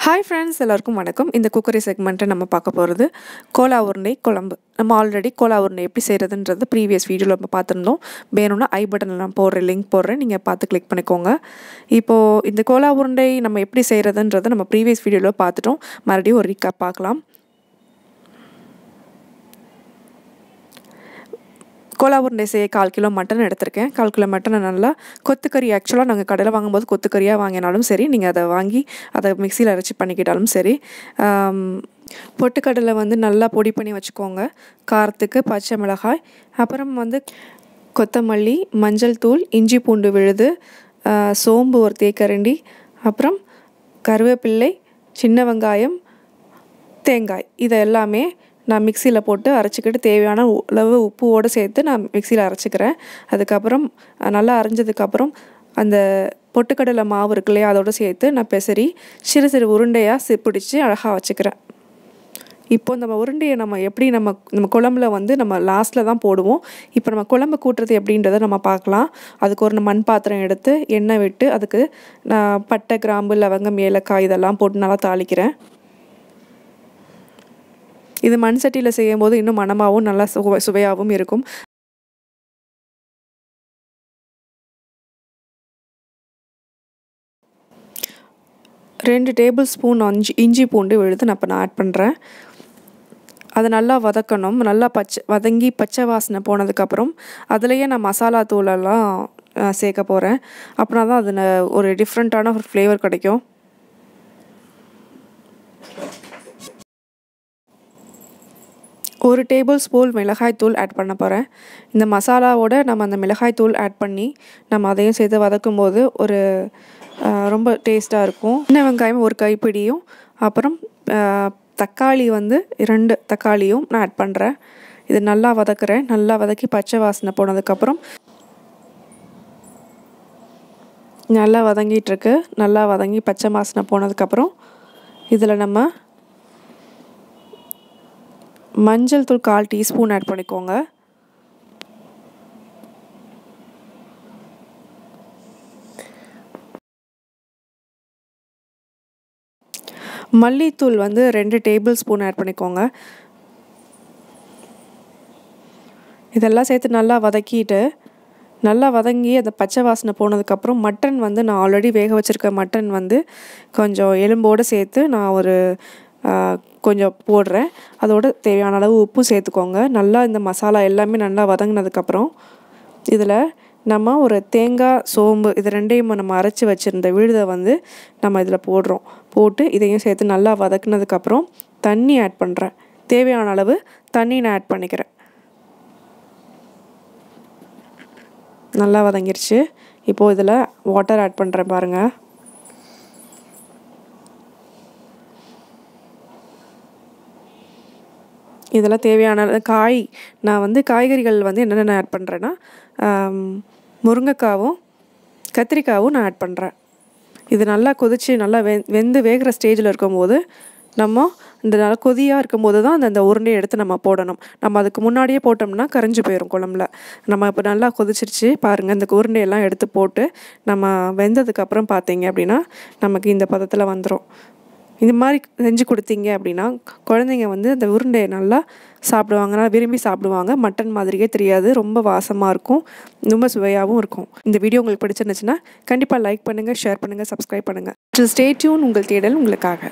Hi friends, எல்லாருக்கும் வணக்கம். இந்த குக்கரி செக்மெண்ட்டை நம்ம பார்க்க போகிறது கோலாவுருண்டை குழம்பு. நம்ம ஆல்ரெடி கோலாவுருண்டை எப்படி செய்கிறதுன்றது ப்ரீவியஸ் வீடியோவில் நம்ம பார்த்துருந்தோம். வேணும்னா ஐ பட்டனில் நான் போடுறேன், லிங்க் போடுறேன், நீங்கள் பார்த்து கிளிக் பண்ணிக்கோங்க. இப்போது இந்த கோலாவுருண்டை நம்ம எப்படி செய்கிறதுன்றதை நம்ம ப்ரீவியஸ் வீடியோவில் பார்த்துட்டோம். மறுபடியும் ஒரு ரீகேப் பார்க்கலாம். கோலாவுருண்டை செய்ய 1/4 கிலோ மட்டன் எடுத்திருக்கேன். 1/4 கிலோ மட்டனை நல்லா கொத்துக்கறி, ஆக்சுவலாக நாங்கள் கடையில் வாங்கும்போது கொத்துக்கறியாக வாங்கினாலும் சரி, நீங்கள் அதை வாங்கி அதை மிக்சியில் அரைச்சி பண்ணிக்கிட்டாலும் சரி. பொட்டுக்கடலை வந்து நல்லா பொடி பண்ணி வச்சுக்கோங்க. காரத்துக்கு பச்சை மிளகாய், அப்புறம் வந்து கொத்தமல்லி, மஞ்சள் தூள், இஞ்சி பூண்டு விழுது, சோம்பு ஒரு தேக்கரண்டி, அப்புறம் கருவேப்பிள்ளை, சின்ன வெங்காயம், தேங்காய், இதை எல்லாமே நான் மிக்சியில் போட்டு அரைச்சிக்கிட்டு தேவையான அளவு உப்புவோடு சேர்த்து நான் மிக்சியில் அரைச்சிக்கிறேன். அதுக்கப்புறம் நல்லா அரைஞ்சதுக்கப்புறம் அந்த பொட்டுக்கடலை மாவு இருக்கு இல்லையா, அதோடு சேர்த்து நான் பெசரி சிறு சிறு உருண்டையாக பிடிச்சி அழகாக வச்சுக்கிறேன். இப்போ நம்ம உருண்டையை நம்ம எப்படி நம்ம குழம்புல வந்து நம்ம லாஸ்ட்டில் தான் போடுவோம். இப்போ நம்ம குழம்பு கூட்டுறது எப்படின்றத நம்ம பார்க்கலாம். அதுக்கு ஒரு மண் பாத்திரம் எடுத்து எண்ணெய் விட்டு அதுக்கு நான் பட்டை, கிராம்பு, லவங்கம், ஏலக்காய் இதெல்லாம் போட்டு நல்லா தாளிக்கிறேன். இது மண் சட்டியில் செய்யும்போது இன்னும் மணமாகவும் நல்லா சுவையாகவும் இருக்கும். ரெண்டு டேபிள் ஸ்பூன் இஞ்சி பூண்டு விழுது நான் ஆட் பண்ணுறேன். அதை நல்லா வதக்கணும். நல்லா வதங்கி பச்சை வாசனை போனதுக்கப்புறம் அதுலேயே நான் மசாலா தூளெல்லாம் சேர்க்க போகிறேன். அப்படின்னா தான் அது ஒரு டிஃப்ரெண்ட்டான ஒரு ஃப்ளேவர் கிடைக்கும். ஒரு டேபிள் ஸ்பூன் மிளகாய்த்தூள் ஆட் பண்ண போகிறேன். இந்த மசாலாவோட நம்ம அந்த மிளகாய்த்தூள் ஆட் பண்ணி நம்ம அதையும் சேர்த்து வதக்கும் போது ஒரு ரொம்ப டேஸ்ட்டாக இருக்கும். சின்ன வெங்காயம் ஒரு கைப்பிடியும், அப்புறம் தக்காளி வந்து 2 தக்காளியும் நான் ஆட் பண்ணுறேன். இது நல்லா வதக்குறேன். நல்லா வதக்கி பச்சை வாசனை போனதுக்கப்புறம் நல்லா வதங்கிட்டுருக்கு. நல்லா வதங்கி பச்சை வாசனை போனதுக்கப்புறம் இதில் நம்ம மஞ்சள் தூள் 1/4 டீஸ்பூன் ஆட் பண்ணிக்கோங்க. மல்லித்தூள் வந்து 2 டேபிள் ஸ்பூன் ஆட் பண்ணிக்கோங்க. இதெல்லாம் சேர்த்து நல்லா வதக்கிட்டு நல்லா வதங்கி அந்த பச்சை வாசனை போனதுக்கப்புறம் மட்டன் வந்து நான் ஆல்ரெடி வேக வச்சுருக்க மட்டன் வந்து கொஞ்சம் எலும்போடு சேர்த்து நான் கொஞ்சம் போடுறேன். அதோடு தேவையான அளவு உப்பு சேர்த்துக்கோங்க. நல்லா இந்த மசாலா எல்லாமே நல்லா வதங்கினதுக்கப்புறம் இதில் நம்ம ஒரு தேங்காய், சோம்பு இது ரெண்டையும் நம்ம அரைச்சி வச்சுருந்த விழுதை வந்து நம்ம இதில் போட்டு இதையும் சேர்த்து நல்லா வதக்குனதுக்கப்புறம் தண்ணி ஆட் பண்ணுறேன். தேவையான அளவு தண்ணி நான் ஆட் பண்ணிக்கிறேன். நல்லா வதங்கிருச்சு. இப்போது இதில் வாட்டர் ஆட் பண்ணுறேன் பாருங்கள். இதெல்லாம் தேவையான நான் வந்து காய்கறிகள் வந்து என்னென்ன ஆட் பண்ணுறேன்னா முருங்கைக்காவும் கத்திரிக்காவும் நான் ஆட் பண்ணுறேன். இது நல்லா கொதித்து நல்லா வெந்து வேகிற ஸ்டேஜில் இருக்கும்போது நம்ம இந்த நல்லா கொதியாக இருக்கும்போது தான் அந்த உருண்டையை எடுத்து நம்ம போடணும். நம்ம அதுக்கு முன்னாடியே போட்டோம்னா கரைஞ்சி போயிடும் குழம்புல. நம்ம இப்போ நல்லா கொதிச்சிருச்சு பாருங்கள். இந்த உருண்டையெல்லாம் எடுத்து போட்டு நம்ம வெந்ததுக்கப்புறம் பார்த்தீங்க அப்படின்னா நமக்கு இந்த பதத்தில் வந்துடும். இந்த மாதிரி செஞ்சு கொடுத்தீங்க அப்படின்னா குழந்தைங்க வந்து அந்த உருண்டையை நல்லா சாப்பிடுவாங்க, நல்லா விரும்பி சாப்பிடுவாங்க. மட்டன் மாதிரியே தெரியாது, ரொம்ப வாசமாக இருக்கும், ரொம்ப சுவையாகவும் இருக்கும். இந்த வீடியோ உங்களுக்கு பிடிச்சிருந்துச்சுன்னா கண்டிப்பாக லைக் பண்ணுங்கள், ஷேர் பண்ணுங்கள், சப்ஸ்கிரைப் பண்ணுங்கள். Stay tune. உங்கள் தேடல் உங்களுக்காக.